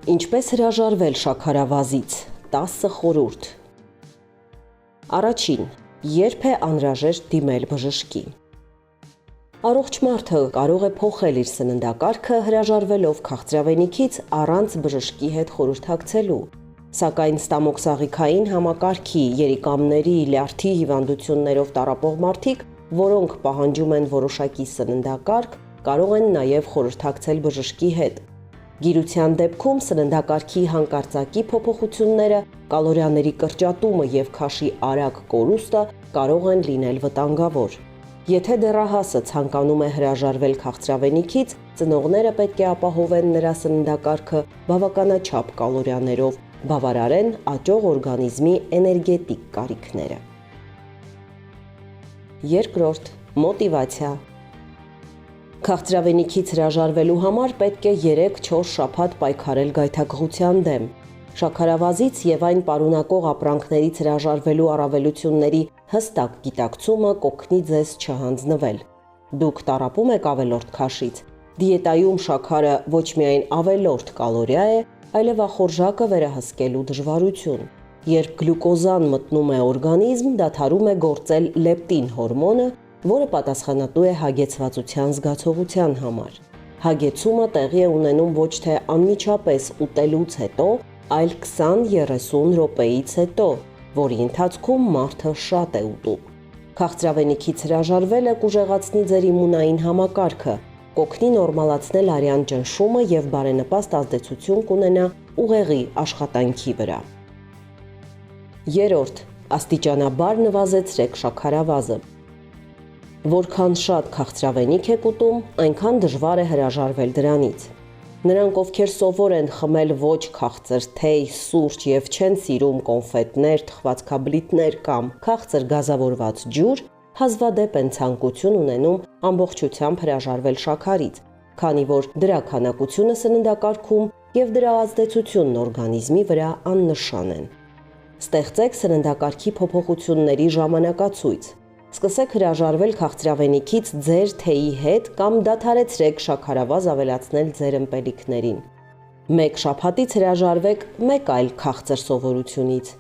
Ինչպես հրաժարվել շաքարավազից, 10 խորհուրդ։ Առաջին, երբ է անհրաժեշտ դիմել բժշկի։ Առողջ մարդը կարող է փոխել իր սննդակարգը հրաժարվելով քաղցրավենիքից առանց բժշկի հետ խորհրդակցելու, սակայն ստամոքսաղիքային համակարգի, երիկամների, լյարդի հիվանդություններով տառապող մարդիկ, որոնք պահանջում են որոշակի սննդակարգ, կարող են նաև խորհրդակցել բժշկի հետ։ Գիրության դեպքում սննդակարգի հանկարծակի փոփոխությունները, կալորիաների կրճատումը և քաշի արագ կորուստը կարող են լինել վտանգավոր։ Եթե դեռահասը ցանկանում է հրաժարվել քաղցրավենիքից, ծնողները պետք է ապահովեն նրա սննդակարգը բավականաչափ կալորիաներով, բավարարեն աճող օրգանիզմի էներգետիկ կարիքները։ Երկրորդ, մոտիվացիա։ Քաղցրավենիքից հրաժարվելու համար պետք է 3-4 շաբաթ պայքարել գայթակղության դեմ։ Շաքարավազից և այն պարունակող ապրանքներից հրաժարվելու առավելությունների հստակ գիտակցումը կօգնի ձեզ չհանձնվել։ Դուք տառապում եք ավելորդ քաշից։ Դիետայում շաքարը ոչ միայն ավելորդ կալորիա է, այլև ախորժակը վերահսկելու դժվարություն։ Երբ գլյուկոզան մտնում է օրգանիզմ, դադարում է գործել լեպտին հորմոնը, որը պատասխանատու է հագեցվածության զգացողության համար։ Հագեցումը տեղի է ունենում ոչ թե անմիջապես ուտելուց հետո, այլ 20-30 րոպեից հետո, որի ընթացքում մարդը շատ է ուտում։ Քաղցրավենիքից հրաժարվելը կուժեղացնի ձեր իմունային համակարգը, կօգնի նորմալացնել արյան ճնշումը և բարենպաստ ազդեցություն կունենա ուղեղի աշխատանքի վրա։ Երրորդ, աստիճանաբար նվազեցրեք շաքարավազը։ Որքան շատ քաղցրավենիք եք ուտում, այնքան դժվար է հրաժարվել դրանից։ Նրանք, ովքեր սովոր են խմել ոչ քաղցր թեյ, սուրճ և չեն սիրում կոնֆետներ, թխվածքաբլիթներ կամ քաղցր գազավորված ջուր, հազվադեպ են ցանկություն ունենում ամբողջությամբ հրաժարվել շաքարից, քանի որ դրա քանակությունը սննդակարգում և դրա ազդեցությունն օրգանիզմի վրա աննշան են։ Ստեղծեք սննդակարգի փոփոխությունների ժամանակացույց։ Սկսեք հրաժարվել քաղցրավենիքից ձեր թեյի հետ կամ դադարեցրեք շաքարավազ ավելացնել ձեր ըմպելիքներին։ Մեկ շաբաթից հրաժարվեք մեկ այլ քաղցր սովորությունից։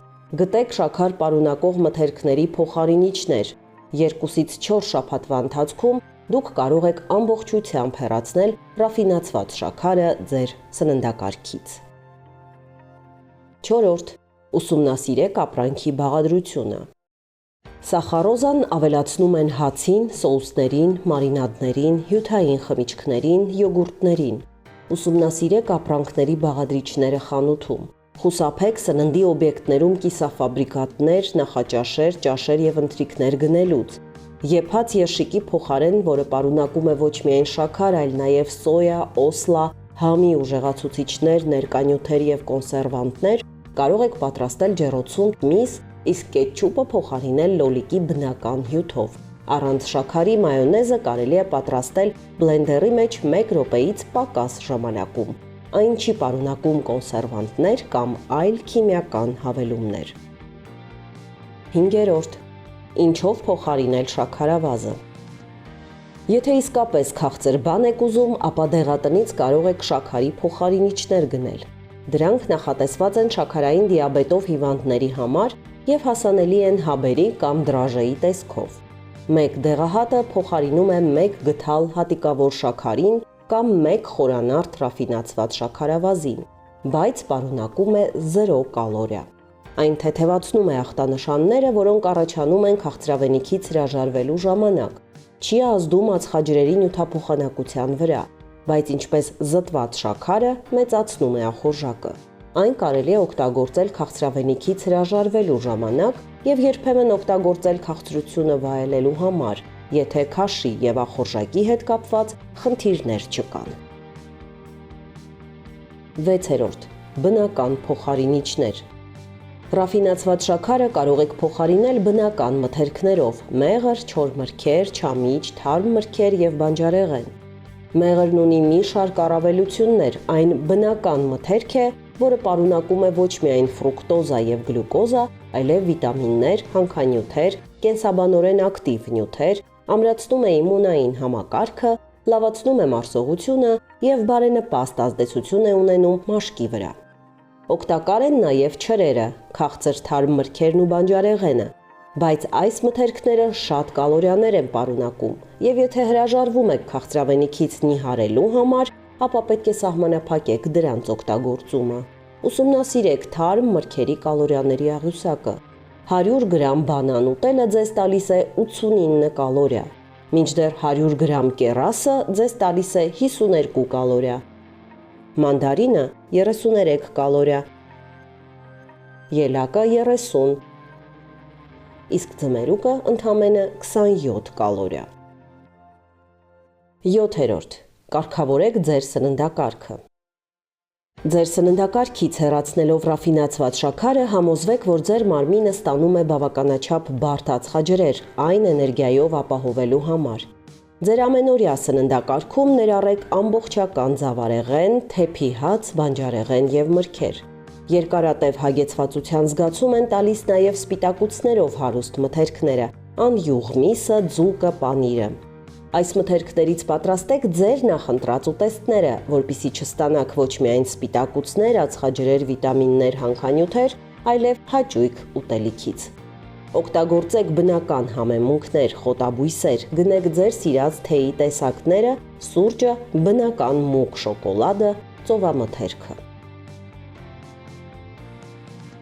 Գտեք շաքար պարունակող մթերքների փոխարինիչներ։ 2-ից 4 շաբաթվա ընթացքում դուք կարող եք ամբողջությամբ հեռացնել ռաֆինացված շաքարը ձեր սննդակարգից։ Չորրորդ, ուսումնասիրեք ապրանքի բաղադրությունը։ Սախարոզան ավելացնում են հացին, սոուսներին, մարինադներին, հյութային խմիչքներին, յոգուրտներին։ Ուսումնասիրեք ապրանքների բաղադրիչները խանութում։ Խուսափեք սննդի օբյեկտներում կիսաֆաբրիկատներ, նախաճաշեր, ճաշեր և ընթրիքներ գնելուց։ Եփած երշիկի փոխարեն, որը պարունակում է ոչ միայն շաքար, այլ նաև սոյա, օսլա, համի ուժեղացուցիչներ, ներկանյութեր և կոնսերվանտներ, կարող եք պատրաստել ջեռոցում միս, իսկ կետչուպը փոխարինել լոլիկի բնական հյութով։ Առանց շաքարի մայոնեզը կարելի է պատրաստել բլենդերի մեջ 1 րոպեից պակաս ժամանակում։ Այն չի պարունակում կոնսերվանտներ կամ այլ քիմիական հավելումներ։ Հինգերորդ, ինչով փոխարինել շաքարավազը։ Եթե իսկապես քաղցր բան եք ուզում, ապա դեղատնից կարող եք շաքարի փոխարինիչներ գնել։ Դրանք նախատեսված են շաքարային դիաբետով հիվանդների համար և հասանելի են հաբերի կամ դրաժեի տեսքով։ Մեկ դեղահատը փոխարինում է 1 գդալ հատիկավոր շաքարին կամ 1 խորանարդ ռաֆինացված շաքարավազին, բայց պարունակում է 0 կալորիա։ Այն թեթևացնում է ախտանշանները, որոնք առաջանում են քաղցրավենիքից հրաժարվելու ժամանակ, չի ազդում ածխաջրերի նյութափոխանակության վրա, բայց ինչպես զտված շաքարը մեծացնում է ախորժակը։ Այն կարելի է օգտագործել քաղցրավենիքից հրաժարվելու ժամանակ և երբեմն օգտագործել քաղցրությունը վայելելու համար, եթե քաշի և ախորժակի հետ կապված խնդիրներ չկան։ 6. Բնական փոխարինիչներ։ Ռաֆինացված շաքարը կարող եք փոխարինել բնական մթերքներով՝ մեղր, չոր մրգեր, չամիչ, թարմ մրգեր և բանջարեղեն։ Մեղրն ունի մի շարք առավելություններ, այն բնական մթերք է, որը պարունակում է ոչ միայն ֆրուկտոզա և գլյուկոզա, այլև վիտամիններ, հանքանյութեր, կենսաբանորեն ակտիվ նյութեր, ամրացնում է իմունային համակարգը, լավացնում է մարսողությունը և բարենպաստ ազդեցություն է ունենում մաշկի վրա։ Օգտակար են նաև չրերը, քաղցր թարմ մրգերն ու բանջարեղենը, բայց այս մթերքները շատ կալորիաներ են պարունակում, և եթե հրաժարվում եք քաղցրավենիքից նիհարելու համար, ապա պետք է սահմանափակեք դրանց օգտագործումը։ Ուսումնասիրեք թարմ մրգերի կալորիաների աղյուսակը։ 100 գրամ բանան ուտելը ձեզ տալիս է 89 կալորիա, մինչդեռ 100 գրամ կեռասը ձեզ տալիս է 52 կալորիա, մանդարինը 33 կալորիա, ելակը 30, իսկ ձմերուկը ընդամենը 27 կալորիա։ 7. Կարգավորեք ձեր սննդակարգը։ Ձեր սննդակարգից հեռացնելով ռաֆինացված շաքարը, համոզվեք, որ ձեր մարմինը ստանում է բավականաչափ բարդ ածխաջրեր այն էներգիայով ապահովելու համար։ Ձեր ամենօրյա սննդակարգում ներառեք ամբողջական ձավարեղեն, թեփի հաց, բանջարեղեն և մրգեր։ Երկարատև հագեցվածության զգացում են տալիս նաև սպիտակուցներով հարուստ մթերքները՝ անյուղ միսը, ձուկը, պանիրը։ Այս մթերքներից պատրաստեք ձեր նախընտրած ուտեստները, որպեսզի չստանաք ոչ միայն սպիտակուցներ, ածխաջրեր, վիտամիններ, հանքանյութեր, այլև հաճույք ուտելիքից։ Օգտագործեք բնական համեմունքներ, խոտաբույսեր, գնեք ձեր սիրած թեյի տեսակները, սուրճը, բնական մուկ շոկոլադը, ծովամթերքը։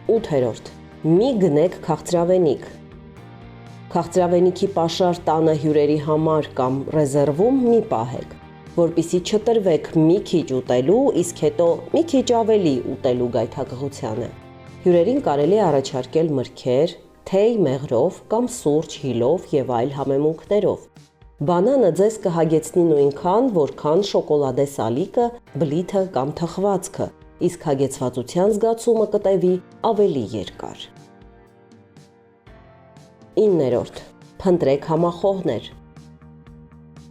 8. Մի գնեք քաղցրավենիք։ Քաղցրավենիքի պաշար տանը հյուրերի համար կամ ռեզերվում մի պահեք, որպեսզի չտրվեք մի քիչ ուտելու, իսկ հետո մի քիչ ավելի ուտելու գայթակղությանը։ Հյուրերին կարելի է առաջարկել մրգեր, թեյ մեղրով կամ սուրճ հիլով և այլ համեմունքներով։ Բանանը ձեզ կհագեցնի նույնքան, որքան շոկոլադե սալիկը, բլիթը կամ թխվածքը, իսկ հագեցվածության զգացումը կտևի ավելի երկար։ 9. Փնտրեք համախոհներ։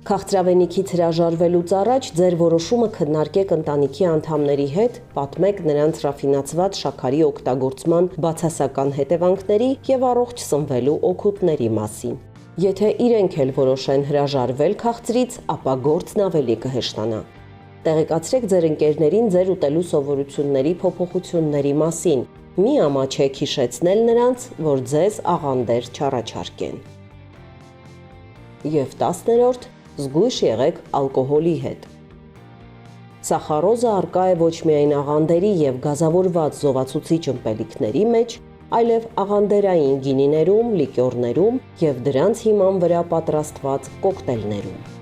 Քաղցրավենիքից հրաժարվելուց առաջ ձեր որոշումը քննարկեք ընտանիքի անդամների հետ, պատմեք նրանց ռաֆինացված շաքարի օգտագործման բացասական հետևանքների և առողջ սնվելու օգուտների մասին։ Եթե իրենք էլ որոշեն հրաժարվել քաղցրից, ապա գործն ավելի կհեշտանա։ Տեղեկացրեք ձեր ընկերներին ձեր ուտելու սովորությունների փոփոխությունների մասին։ Մի ամաչեք հիշեցնել նրանց, որ ձեզ աղանդեր չառաջարկեն։ Եվ 10. Զգույշ եղեք ալկոհոլի հետ։ Սախարոզը առկա է ոչ միայն աղանդերի և գազավորված զովացուցիչ ըմպելիքների մեջ, այլև աղանդերային գինիներում, լիկյորներում և դրանց հիման վրա պատրաստված կոկտեյլներում։